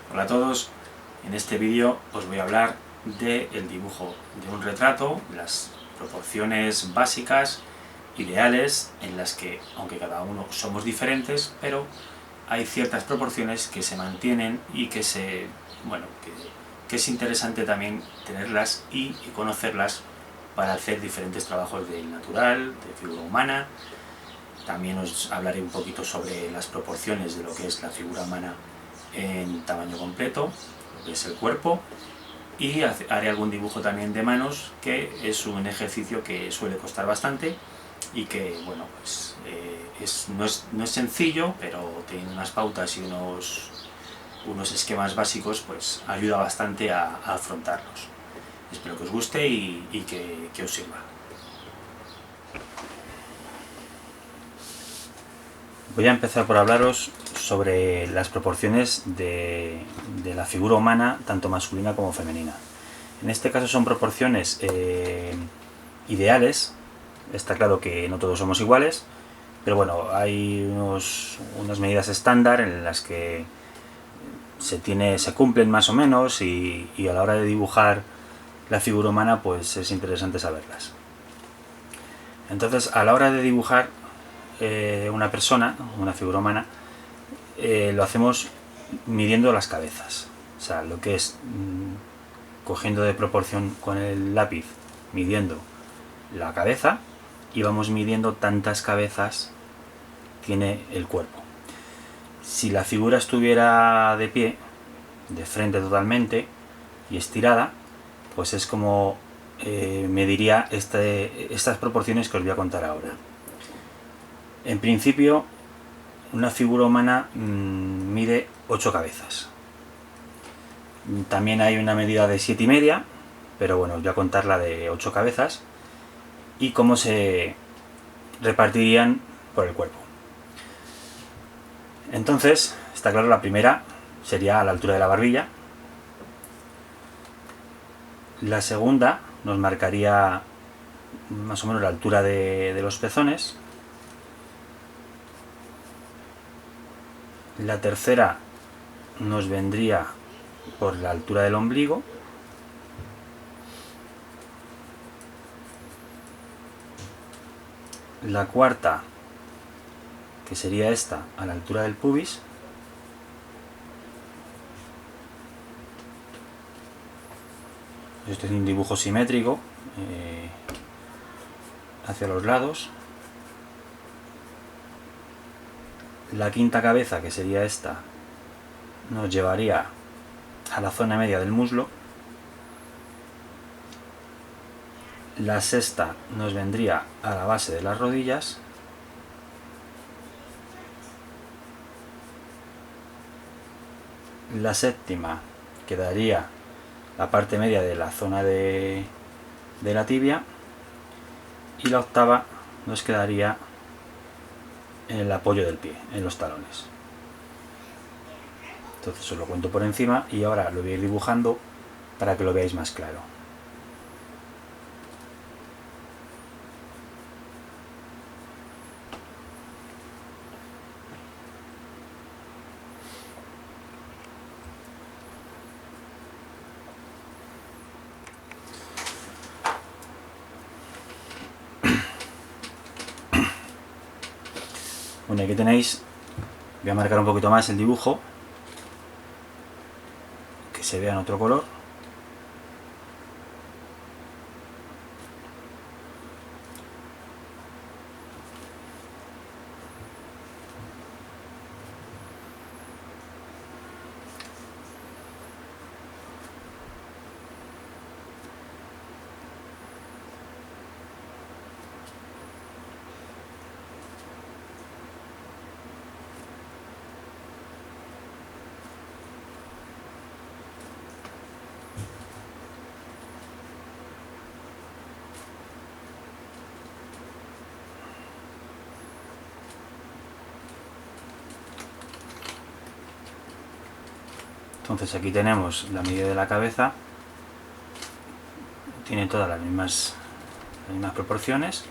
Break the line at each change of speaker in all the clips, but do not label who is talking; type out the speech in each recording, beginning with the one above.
Hola a todos, en este vídeo os voy a hablar del dibujo de un retrato, las proporciones básicas, ideales, en las que, aunque cada uno somos diferentes, pero hay ciertas proporciones que se mantienen y que que es interesante también tenerlas y conocerlas para hacer diferentes trabajos del natural, de figura humana. También os hablaré un poquito sobre las proporciones de lo que es la figura humana en tamaño completo, lo que es el cuerpo, y haré algún dibujo también de manos, que es un ejercicio que suele costar bastante y que, bueno, pues no es sencillo, pero teniendo unas pautas y unos esquemas básicos, pues ayuda bastante a afrontarlos. Espero que os guste y que os sirva. Voy a empezar por hablaros sobre las proporciones de la figura humana, tanto masculina como femenina. En este caso son proporciones ideales. Está claro que no todos somos iguales, pero bueno, hay unas medidas estándar en las que se cumplen más o menos y a la hora de dibujar la figura humana pues es interesante saberlas. Entonces, a la hora de dibujar una persona, una figura humana, lo hacemos midiendo las cabezas. O sea, lo que es cogiendo de proporción con el lápiz, midiendo la cabeza, y vamos midiendo tantas cabezas tiene el cuerpo. Si la figura estuviera de pie, de frente totalmente y estirada, pues es como mediría estas proporciones que os voy a contar ahora. En principio, una figura humana mide 8 cabezas. También hay una medida de 7,5, pero bueno, os voy a contar la de 8 cabezas y cómo se repartirían por el cuerpo. Entonces, está claro, la primera sería a la altura de la barbilla. La segunda nos marcaría más o menos la altura de los pezones. La tercera nos vendría por la altura del ombligo. La cuarta, que sería esta, a la altura del pubis. Esto es un dibujo simétrico hacia los lados. La quinta cabeza, que sería esta, nos llevaría a la zona media del muslo. La sexta nos vendría a la base de las rodillas. La séptima quedaría la parte media de la zona de la tibia. Y la octava nos quedaría en el apoyo del pie, en los talones. Entonces os lo cuento por encima y ahora lo voy a ir dibujando para que lo veáis más claro. Bueno, aquí tenéis, voy a marcar un poquito más el dibujo, que se vea en otro color. Entonces aquí tenemos la medida de la cabeza, tiene todas las mismas proporciones,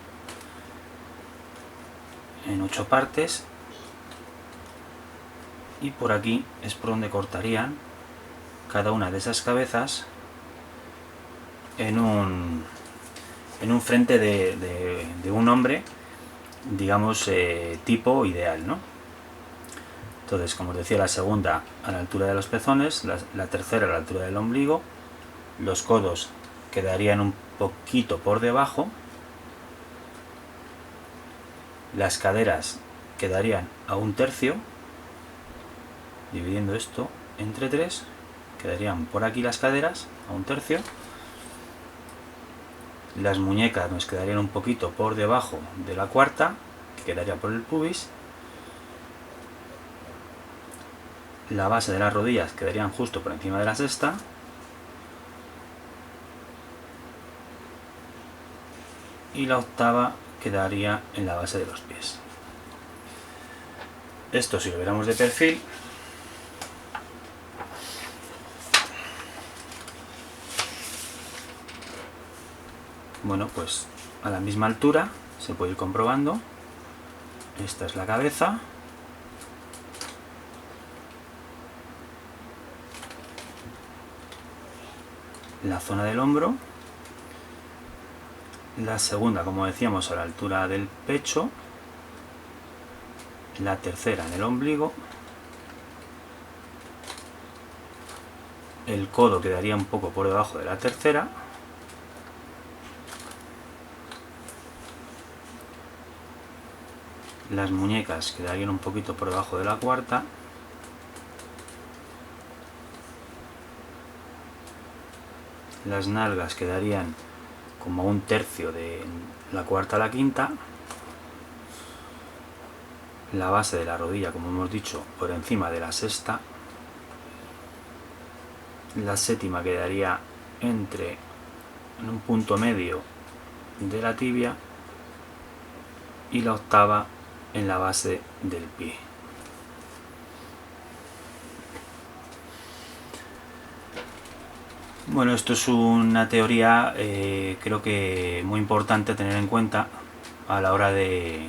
en 8 partes, y por aquí es por donde cortarían cada una de esas cabezas en un frente de un hombre, digamos, tipo ideal, ¿no? Entonces, como os decía, la segunda a la altura de los pezones, la tercera a la altura del ombligo, los codos quedarían un poquito por debajo, las caderas quedarían a un tercio, dividiendo esto entre 3, quedarían por aquí las caderas a un tercio, las muñecas nos quedarían un poquito por debajo de la cuarta, que quedaría por el pubis, la base de las rodillas quedarían justo por encima de la sexta, y la octava quedaría en la base de los pies. Esto, si lo viéramos de perfil, bueno, pues a la misma altura se puede ir comprobando. Esta es la cabeza, la zona del hombro, la segunda, como decíamos, a la altura del pecho, la tercera en el ombligo, el codo quedaría un poco por debajo de la tercera, las muñecas quedarían un poquito por debajo de la cuarta, las nalgas quedarían como un tercio de la cuarta a la quinta, la base de la rodilla, como hemos dicho, por encima de la sexta, la séptima quedaría en un punto medio de la tibia y la octava en la base del pie. Bueno, esto es una teoría creo que muy importante a tener en cuenta a la hora de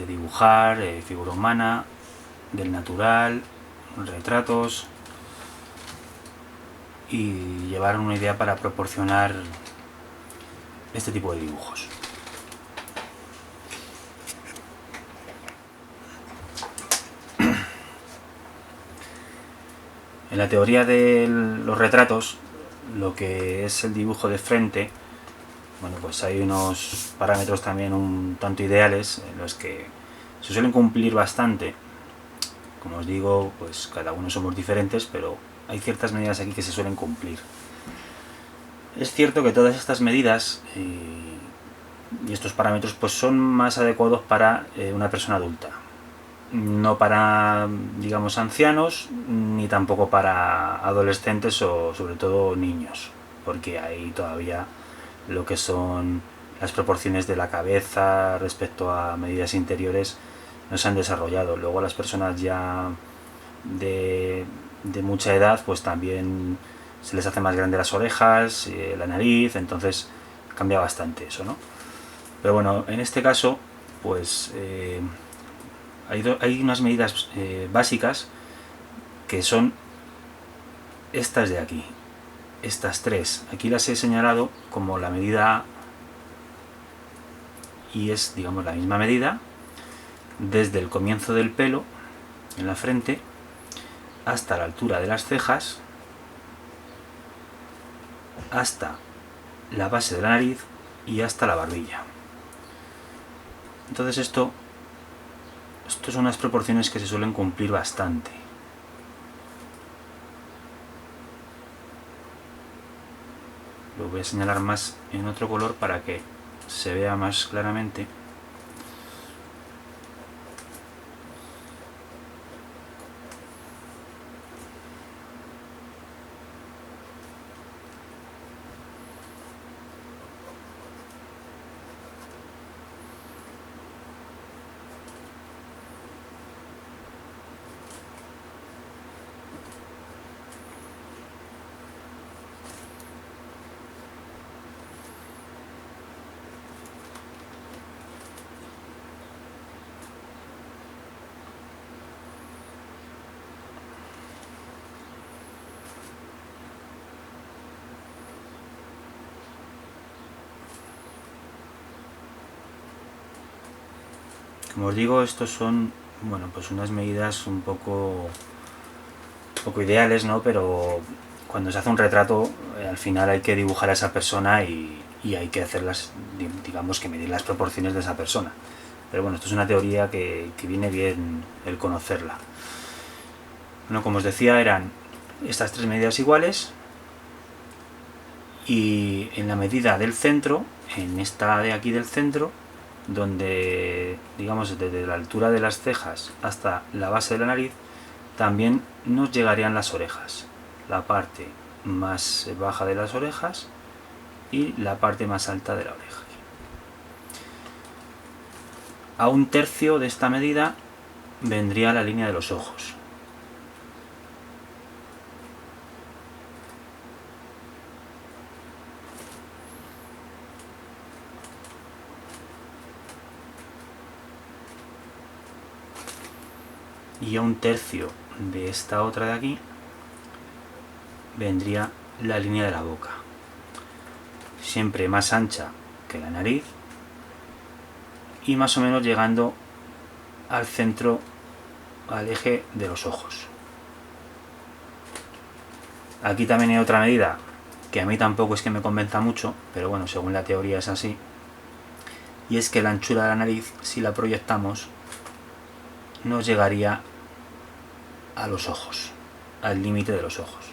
dibujar figura humana, del natural, retratos, y llevar una idea para proporcionar este tipo de dibujos. En la teoría de los retratos, lo que es el dibujo de frente, bueno, pues hay unos parámetros también un tanto ideales en los que se suelen cumplir bastante. Como os digo, pues cada uno somos diferentes, pero hay ciertas medidas aquí que se suelen cumplir. Es cierto que todas estas medidas y estos parámetros pues son más adecuados para una persona adulta, no para, digamos, ancianos, ni tampoco para adolescentes o sobre todo niños, porque ahí todavía lo que son las proporciones de la cabeza respecto a medidas interiores no se han desarrollado. Luego las personas ya de mucha edad pues también se les hace más grandes las orejas, la nariz, entonces cambia bastante eso, ¿no? Pero bueno, en este caso pues hay unas medidas básicas que son estas de aquí, estas tres. Aquí las he señalado como la medida A, y es, digamos, la misma medida desde el comienzo del pelo en la frente hasta la altura de las cejas, hasta la base de la nariz y hasta la barbilla. Entonces esto son unas proporciones que se suelen cumplir bastante. Lo voy a señalar más en otro color para que se vea más claramente. Como os digo, estos son, bueno, pues unas medidas un poco ideales, ¿no? Pero cuando se hace un retrato, al final hay que dibujar a esa persona y hay que hacerlas, digamos que medir las proporciones de esa persona. Pero bueno, esto es una teoría que viene bien el conocerla. Bueno, como os decía, eran estas tres medidas iguales, y en la medida del centro, en esta de aquí del centro, donde, digamos, desde la altura de las cejas hasta la base de la nariz, también nos llegarían las orejas, la parte más baja de las orejas y la parte más alta de la oreja. A un tercio de esta medida vendría la línea de los ojos. Y a un tercio de esta otra de aquí vendría la línea de la boca, siempre más ancha que la nariz y más o menos llegando al centro, al eje de los ojos. Aquí también hay otra medida que a mí tampoco es que me convenza mucho, pero bueno, según la teoría es así, y es que la anchura de la nariz, si la proyectamos, nos llegaría a los ojos, al límite de los ojos.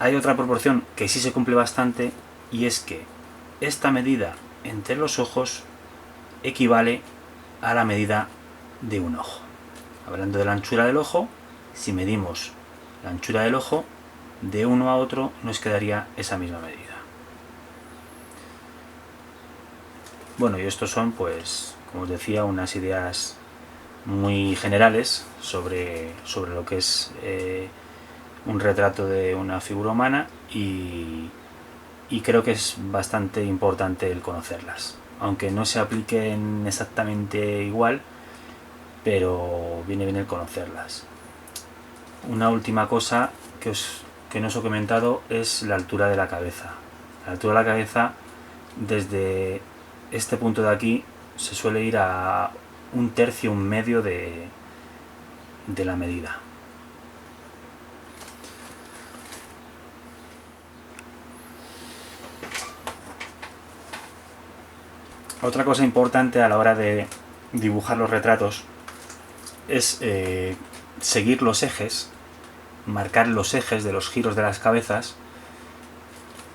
Hay otra proporción que sí se cumple bastante, y es que esta medida entre los ojos equivale a la medida de un ojo. Hablando de la anchura del ojo, si medimos la anchura del ojo, de uno a otro nos quedaría esa misma medida. Bueno, y estos son, pues, como os decía, unas ideas muy generales sobre lo que es un retrato de una figura humana, y creo que es bastante importante el conocerlas, aunque no se apliquen exactamente igual, pero viene bien el conocerlas. Una última cosa que no os he comentado es la altura de la cabeza. La altura de la cabeza, desde este punto de aquí, se suele ir a un tercio, un medio de la medida. Otra cosa importante a la hora de dibujar los retratos es seguir los ejes, marcar los ejes de los giros de las cabezas,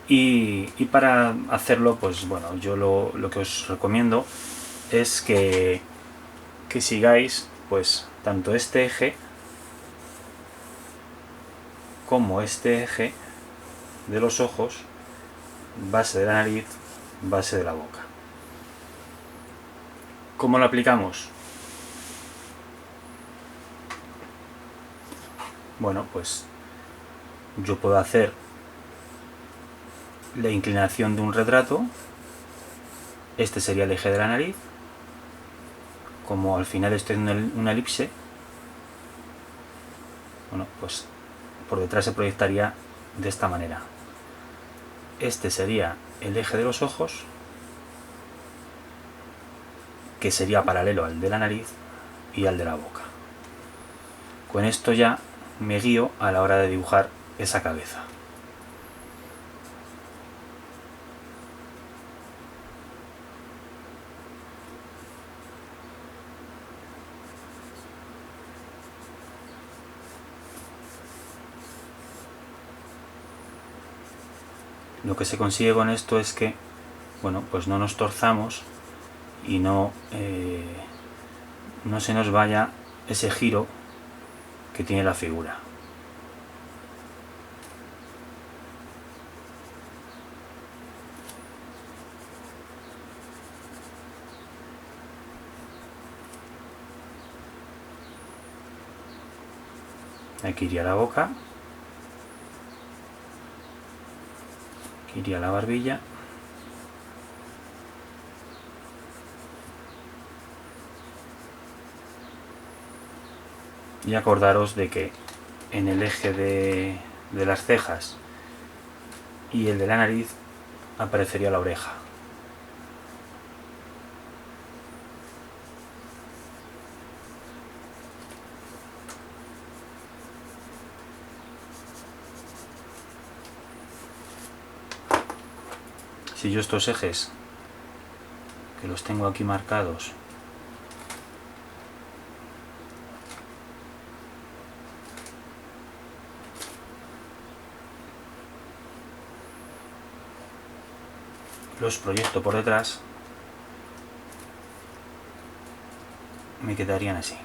y para hacerlo, pues bueno, yo lo que os recomiendo es que sigáis, pues, tanto este eje como este eje de los ojos, base de la nariz, base de la boca. ¿Cómo lo aplicamos? Bueno, pues yo puedo hacer la inclinación de un retrato. Este sería el eje de la nariz. Como al final estoy en una elipse, bueno, pues por detrás se proyectaría de esta manera. Este sería el eje de los ojos, que sería paralelo al de la nariz y al de la boca. Con esto ya me guío a la hora de dibujar esa cabeza. Lo que se consigue con esto es que, bueno, pues no nos torzamos y no se nos vaya ese giro que tiene la figura. Aquí iría la boca, aquí iría la barbilla, y acordaros de que en el eje de las cejas y el de la nariz aparecería la oreja. Si yo estos ejes, que los tengo aquí marcados, los proyecto por detrás, me quedarían así.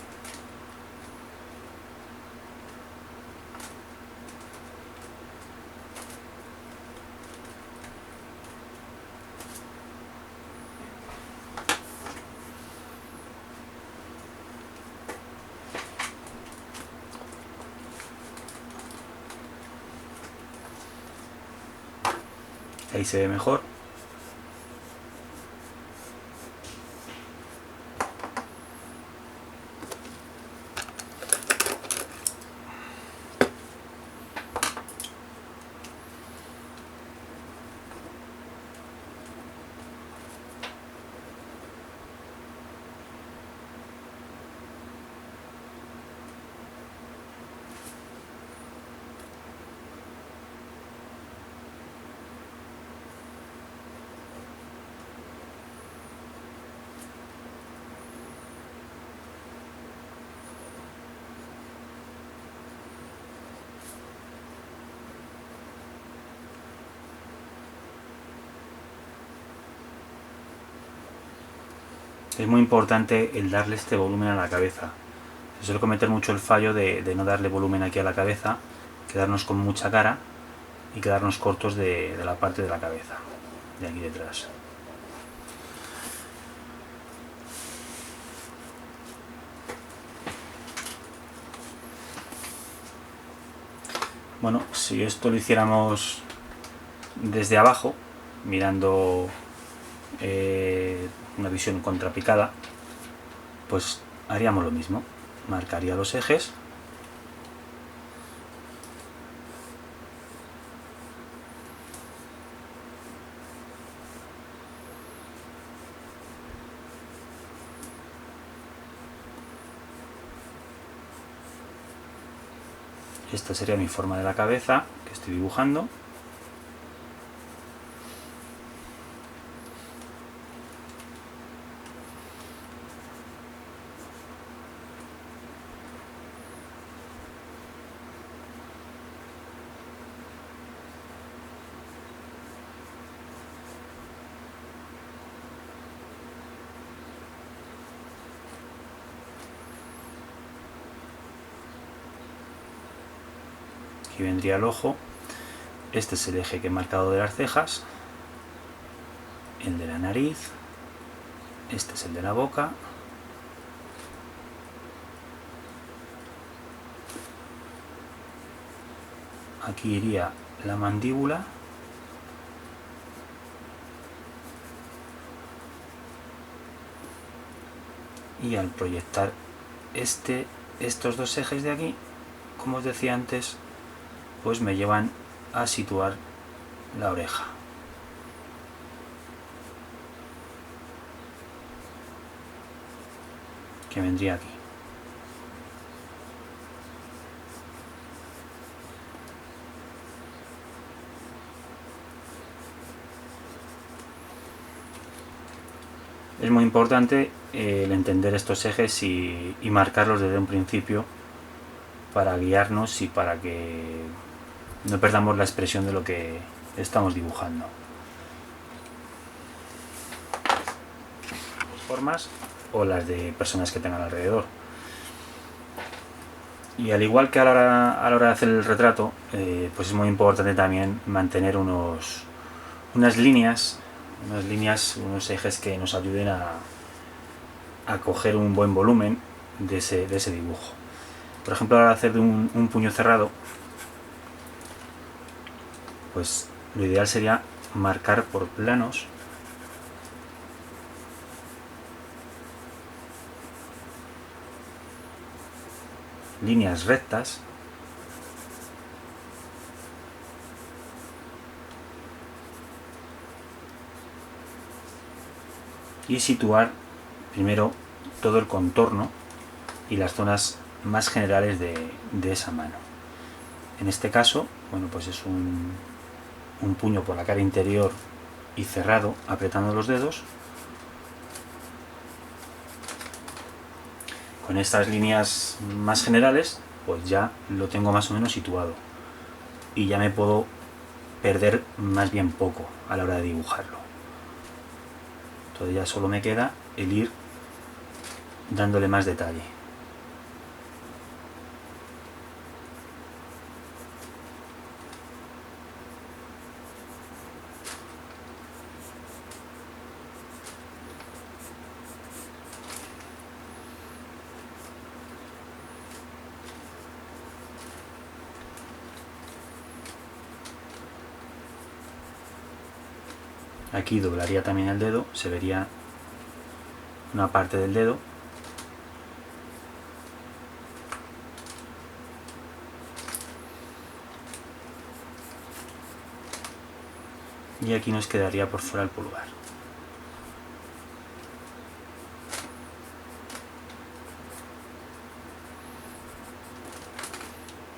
Ahí se ve mejor. Es muy importante el darle este volumen a la cabeza. Se suele cometer mucho el fallo de no darle volumen aquí a la cabeza, quedarnos con mucha cara y quedarnos cortos de la parte de la cabeza, de aquí detrás. Bueno, si esto lo hiciéramos desde abajo, mirando una visión contrapicada, pues haríamos lo mismo. Marcaría los ejes esta sería mi forma de la cabeza que estoy dibujando. Aquí vendría el ojo. Este es el eje que he marcado de las cejas, el de la nariz, este es el de la boca, aquí iría la mandíbula, y al proyectar estos dos ejes de aquí, como os decía antes, pues me llevan a situar la oreja. Que vendría aquí. Es muy importante el entender estos ejes y marcarlos desde un principio para guiarnos y para que no perdamos la expresión de lo que estamos dibujando. Formas o las de personas que tengan alrededor. Y al igual que a la hora de hacer el retrato, pues es muy importante también mantener unas líneas, unos ejes que nos ayuden a coger un buen volumen de ese dibujo. Por ejemplo, a la hora de hacer un puño cerrado, pues lo ideal sería marcar por planos líneas rectas y situar primero todo el contorno y las zonas más generales de esa mano. En este caso, bueno, pues es un puño por la cara interior y cerrado apretando los dedos. Con estas líneas más generales pues ya lo tengo más o menos situado y ya me puedo perder más bien poco a la hora de dibujarlo. Entonces ya solo me queda el ir dándole más detalle. Aquí doblaría también el dedo, se vería una parte del dedo. Y aquí nos quedaría por fuera el pulgar.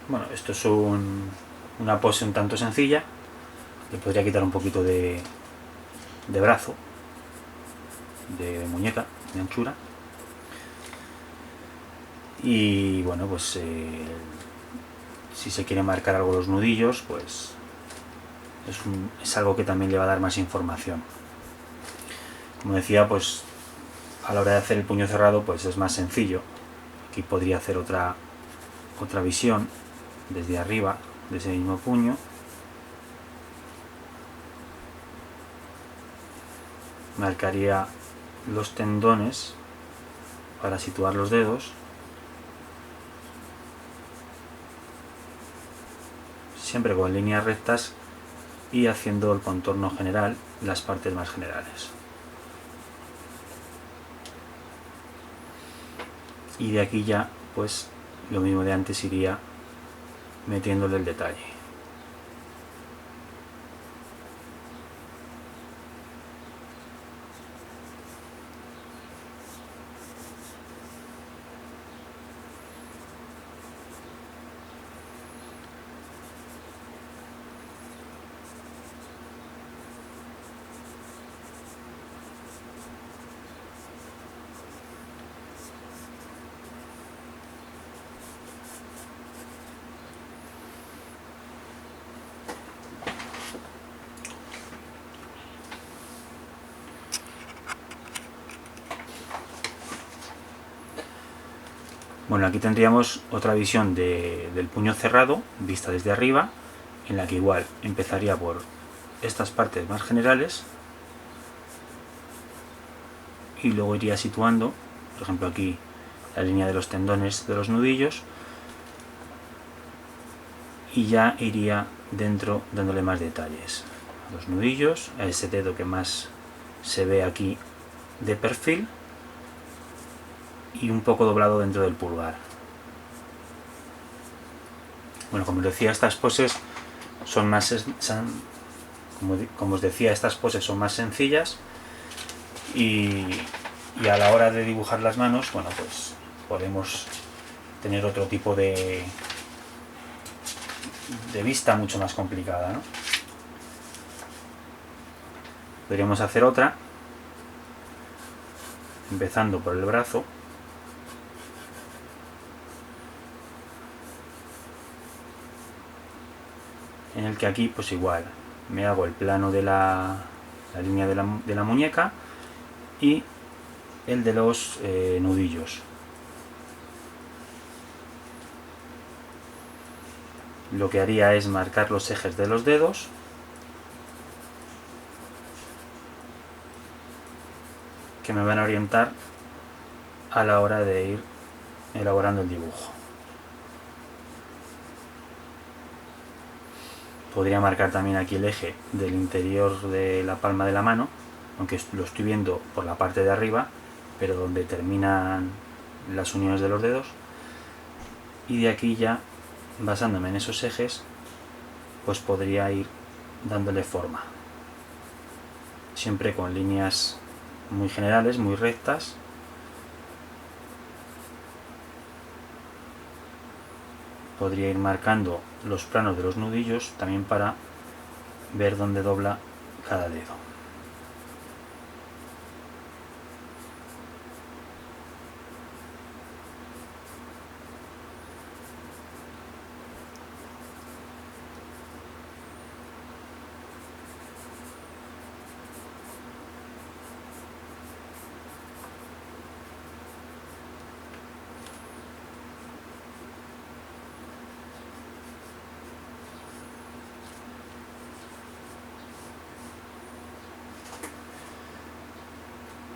Bueno, esto es una pose un tanto sencilla. Le podría quitar un poquito de brazo, de muñeca, de anchura. Y bueno, pues si se quiere marcar algo los nudillos, pues es algo que también le va a dar más información. Como decía, pues a la hora de hacer el puño cerrado pues es más sencillo. Aquí podría hacer otra visión desde arriba de ese mismo puño. Marcaría los tendones para situar los dedos. Siempre con líneas rectas y haciendo el contorno general, las partes más generales. Y de aquí ya, pues lo mismo de antes, iría metiéndole el detalle. Bueno, aquí tendríamos otra visión del puño cerrado, vista desde arriba, en la que igual empezaría por estas partes más generales y luego iría situando, por ejemplo aquí, la línea de los tendones de los nudillos, y ya iría dentro dándole más detalles a los nudillos, a ese dedo que más se ve aquí de perfil, y un poco doblado dentro del pulgar. Bueno, como os decía, estas poses son más, como os decía, estas poses son más sencillas y a la hora de dibujar las manos, bueno, pues podemos tener otro tipo de vista mucho más complicada, ¿no? Podríamos hacer otra empezando por el brazo. En el que aquí pues igual me hago el plano de la línea de la muñeca y el de los nudillos. Lo que haría es marcar los ejes de los dedos que me van a orientar a la hora de ir elaborando el dibujo. Podría marcar también aquí el eje del interior de la palma de la mano, aunque lo estoy viendo por la parte de arriba, pero donde terminan las uniones de los dedos. Y de aquí ya, basándome en esos ejes, pues podría ir dándole forma. Siempre con líneas muy generales, muy rectas. Podría ir marcando los planos de los nudillos también para ver dónde dobla cada dedo.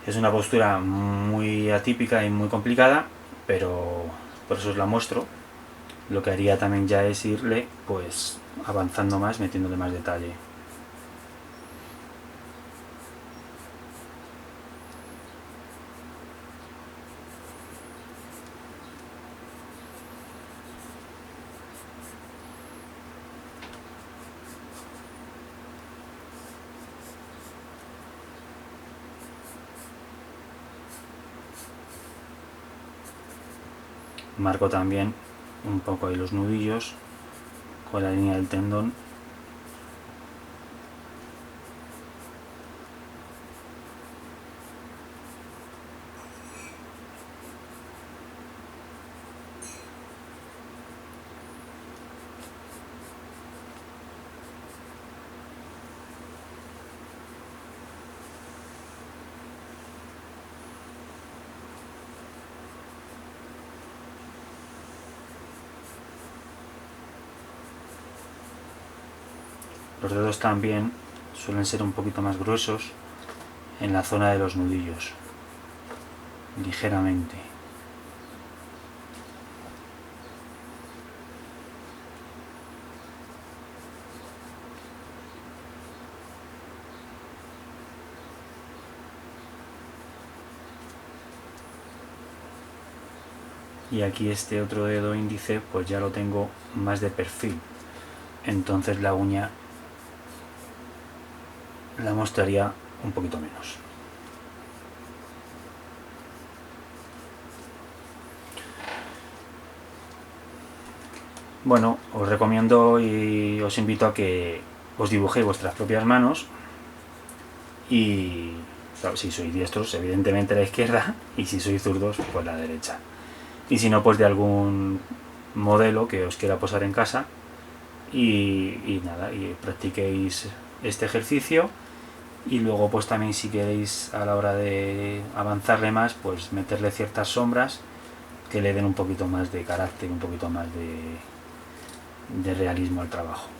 Es una postura muy atípica y muy complicada, pero por eso os la muestro. Lo que haría también ya es irle pues avanzando más, metiéndole más detalle. Marco también un poco ahí los nudillos con la línea del tendón. Los dedos también suelen ser un poquito más gruesos en la zona de los nudillos, ligeramente. Y aquí este otro dedo índice pues ya lo tengo más de perfil, entonces la uña la mostraría un poquito menos. Bueno, os recomiendo y os invito a que os dibujéis vuestras propias manos y claro, si sois diestros evidentemente la izquierda y si sois zurdos pues la derecha, y si no pues de algún modelo que os quiera posar en casa y nada, y practiquéis este ejercicio. Y luego pues también si queréis a la hora de avanzarle más pues meterle ciertas sombras que le den un poquito más de carácter, un poquito más de realismo al trabajo.